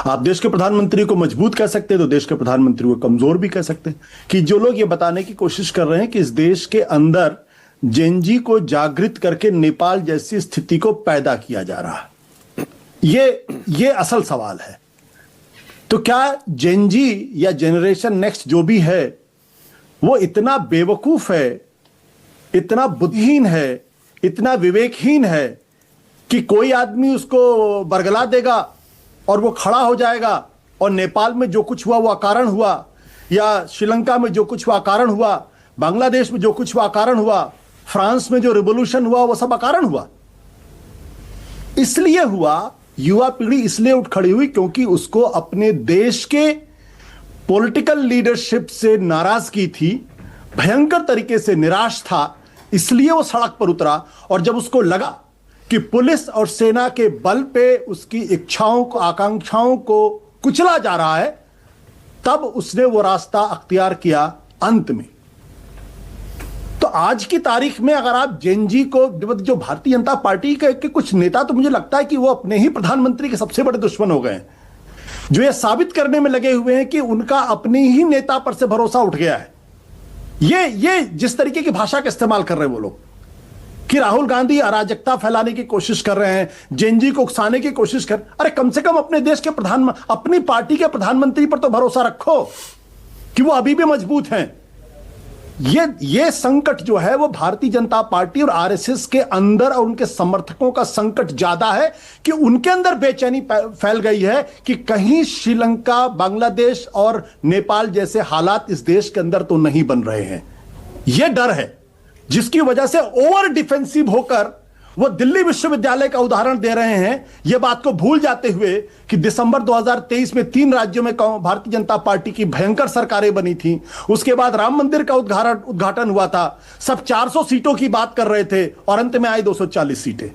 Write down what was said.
आप देश के प्रधानमंत्री को मजबूत कह सकते हैं तो देश के प्रधानमंत्री को कमजोर भी कह सकते हैं। कि जो लोग ये बताने की कोशिश कर रहे हैं कि इस देश के अंदर जेनजी को जागृत करके नेपाल जैसी स्थिति को पैदा किया जा रहा है, ये असल सवाल है। तो क्या जेनजी या जनरेशन नेक्स्ट जो भी है वो इतना बेवकूफ है, इतना बुद्धिहीन है, इतना विवेकहीन है कि कोई आदमी उसको बरगला देगा और वो खड़ा हो जाएगा और नेपाल में जो कुछ हुआ वो अकारण हुआ, या श्रीलंका में जो कुछ हुआ अकारण हुआ, बांग्लादेश में जो कुछ हुआ अकारण हुआ, फ्रांस में जो रिवॉल्यूशन हुआ वो सब अकारण हुआ। इसलिए हुआ, युवा पीढ़ी इसलिए उठ खड़ी हुई क्योंकि उसको अपने देश के पॉलिटिकल लीडरशिप से नाराजगी थी, भयंकर तरीके से निराश था, इसलिए वो सड़क पर उतरा। और जब उसको लगा कि पुलिस और सेना के बल पे उसकी इच्छाओं को, आकांक्षाओं को कुचला जा रहा है, तब उसने वो रास्ता अख्तियार किया अंत में। तो आज की तारीख में अगर आप जेनजी को, जो भारतीय जनता पार्टी के कुछ नेता, तो मुझे लगता है कि वो अपने ही प्रधानमंत्री के सबसे बड़े दुश्मन हो गए हैं, जो ये साबित करने में लगे हुए हैं कि उनका अपने ही नेता पर से भरोसा उठ गया है। ये जिस तरीके की भाषा का इस्तेमाल कर रहे हैं वो लोग, कि राहुल गांधी अराजकता फैलाने की कोशिश कर रहे हैं, जेनजी को उकसाने की कोशिश कर, अरे कम से कम अपने देश के अपनी पार्टी के प्रधानमंत्री पर तो भरोसा रखो कि वो अभी भी मजबूत हैं। ये संकट जो है वो भारतीय जनता पार्टी और आरएसएस के अंदर और उनके समर्थकों का संकट ज्यादा है कि उनके अंदर बेचैनी फैल गई है कि कहीं श्रीलंका, बांग्लादेश और नेपाल जैसे हालात इस देश के अंदर तो नहीं बन रहे हैं। यह डर है जिसकी वजह से ओवर डिफेंसिव होकर वो दिल्ली विश्वविद्यालय का उदाहरण दे रहे हैं, यह बात को भूल जाते हुए कि दिसंबर 2023 में 3 राज्यों में भारतीय जनता पार्टी की भयंकर सरकारें बनी थी। उसके बाद राम मंदिर का उद्घाटन हुआ था, सब 400 सीटों की बात कर रहे थे और अंत में आई 240 सीटें।